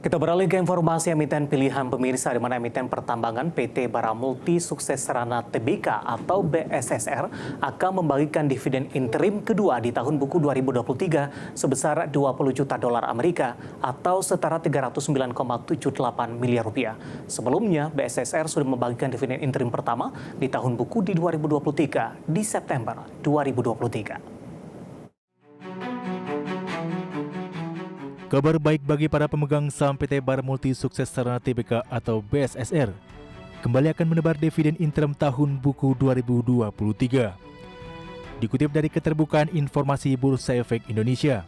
Kita beralih ke informasi emiten pilihan pemirsa, di mana emiten pertambangan PT Bara Multi Sukses Sarana Tbk atau BSSR akan membagikan dividen interim kedua di tahun buku 2023 sebesar 20 juta dolar Amerika atau setara 309,78 miliar rupiah. Sebelumnya, BSSR sudah membagikan dividen interim pertama di tahun buku di 2023 di September 2023. Kabar baik bagi para pemegang saham PT Bara Multi Sukses Sarana Tbk atau BSSR. Kembali akan menebar dividen interim tahun buku 2023. Dikutip dari Keterbukaan Informasi Bursa Efek Indonesia,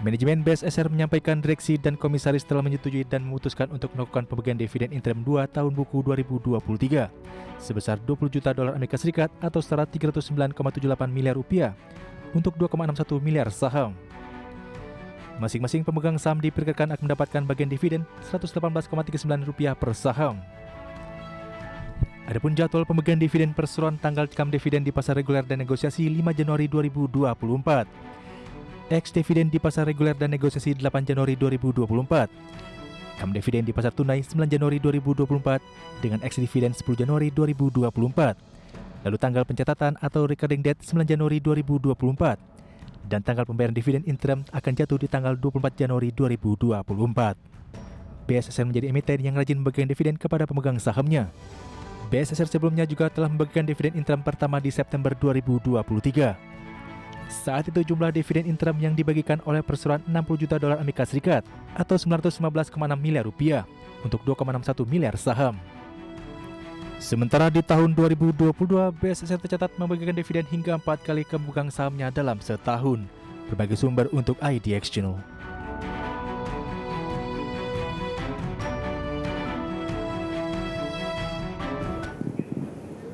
manajemen BSSR menyampaikan direksi dan komisaris telah menyetujui dan memutuskan untuk melakukan pembagian dividen interim 2 tahun buku 2023 sebesar 20 juta dolar Amerika Serikat atau setara 309,78 miliar rupiah untuk 2,61 miliar saham. Masing-masing pemegang saham diperkirakan akan mendapatkan bagian dividen Rp118,39 per saham. Adapun jadwal pembagian dividen perseroan tanggal kam dividen di pasar reguler dan negosiasi 5 Januari 2024. Ex dividen di pasar reguler dan negosiasi 8 Januari 2024. Kam dividen di pasar tunai 9 Januari 2024 dengan ex dividen 10 Januari 2024. Lalu tanggal pencatatan atau recording date 9 Januari 2024. Dan tanggal pembayaran dividen interim akan jatuh di tanggal 24 Januari 2024. BSSR menjadi emiten yang rajin membagikan dividen kepada pemegang sahamnya. BSSR sebelumnya juga telah membagikan dividen interim pertama di September 2023. Saat itu jumlah dividen interim yang dibagikan oleh perseroan 60 juta dolar Amerika Serikat atau 915,6 miliar rupiah untuk 2,61 miliar saham. Sementara di tahun 2022, BSSR tercatat membagikan dividen hingga 4 kali ke pemegang sahamnya dalam setahun. Berbagai sumber untuk IDX Channel.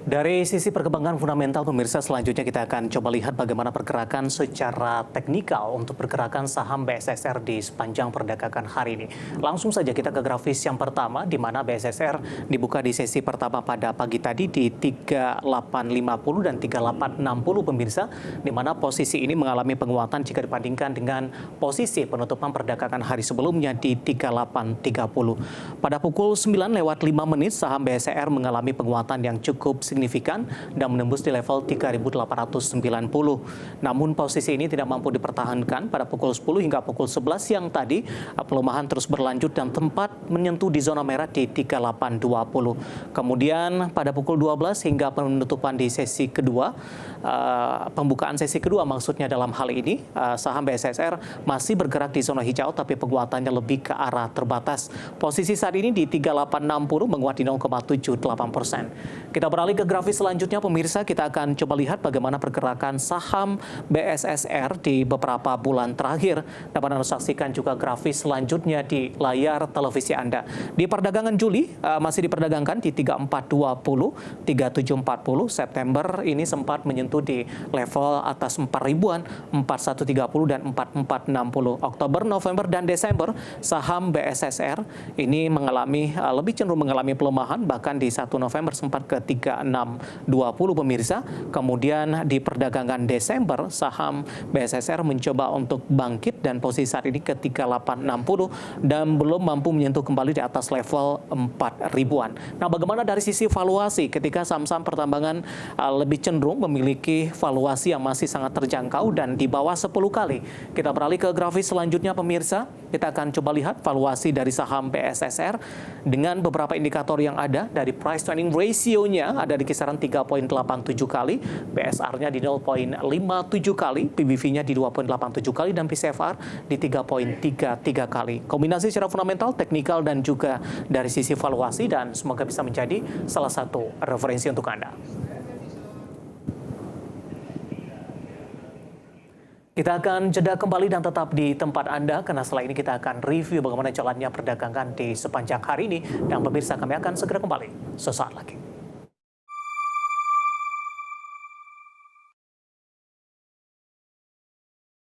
Dari sisi perkembangan fundamental pemirsa, selanjutnya kita akan coba lihat bagaimana pergerakan secara teknikal untuk pergerakan saham BSSR di sepanjang perdagangan hari ini. Langsung saja kita ke grafis yang pertama, di mana BSSR dibuka di sesi pertama pada pagi tadi di 3850 dan 3860 pemirsa, di mana posisi ini mengalami penguatan jika dibandingkan dengan posisi penutupan perdagangan hari sebelumnya di 3830. Pada pukul 9:05 saham BSSR mengalami penguatan yang cukup signifikan dan menembus di level 3.890. Namun posisi ini tidak mampu dipertahankan pada pukul 10 hingga pukul 11 siang tadi. Pelemahan terus berlanjut dan tempat menyentuh di zona merah di 3820. Kemudian pada pukul 12 hingga penutupan di sesi kedua, pembukaan sesi kedua maksudnya dalam hal ini, saham BSSR masih bergerak di zona hijau tapi penguatannya lebih ke arah terbatas. Posisi saat ini di 3860 menguat di 0,78%. Kita beralih ke grafis selanjutnya pemirsa, kita akan coba lihat bagaimana pergerakan saham BSSR di beberapa bulan terakhir. Dapat Anda saksikan juga grafis selanjutnya di layar televisi Anda. Di perdagangan Juli masih diperdagangkan di 3420, 3740. September ini sempat menyentuh di level atas 4.000-an, 4130 dan 4460. Oktober, November dan Desember saham BSSR ini mengalami lebih cenderung mengalami pelemahan, bahkan di 1 November sempat ke 3620 pemirsa. Kemudian di perdagangan Desember saham BSSR mencoba untuk bangkit dan posisi saat ini ke 3860 dan belum mampu menyentuh kembali di atas level 4.000-an. Nah, bagaimana dari sisi valuasi ketika saham-saham pertambangan lebih cenderung memiliki valuasi yang masih sangat terjangkau dan di bawah 10 kali. Kita beralih ke grafis selanjutnya pemirsa. Kita akan coba lihat valuasi dari saham BSSR dengan beberapa indikator yang ada. Dari price to earning ratio-nya ada di kisaran 3,87 kali, BSR-nya di 0,57 kali, PBV-nya di 2,87 kali, dan PCFR di 3,33 kali. Kombinasi secara fundamental, teknikal, dan juga dari sisi valuasi, dan semoga bisa menjadi salah satu referensi untuk Anda. Kita akan jeda kembali dan tetap di tempat Anda, karena setelah ini kita akan review bagaimana jalannya perdagangan di sepanjang hari ini. Dan pemirsa, kami akan segera kembali sesaat lagi.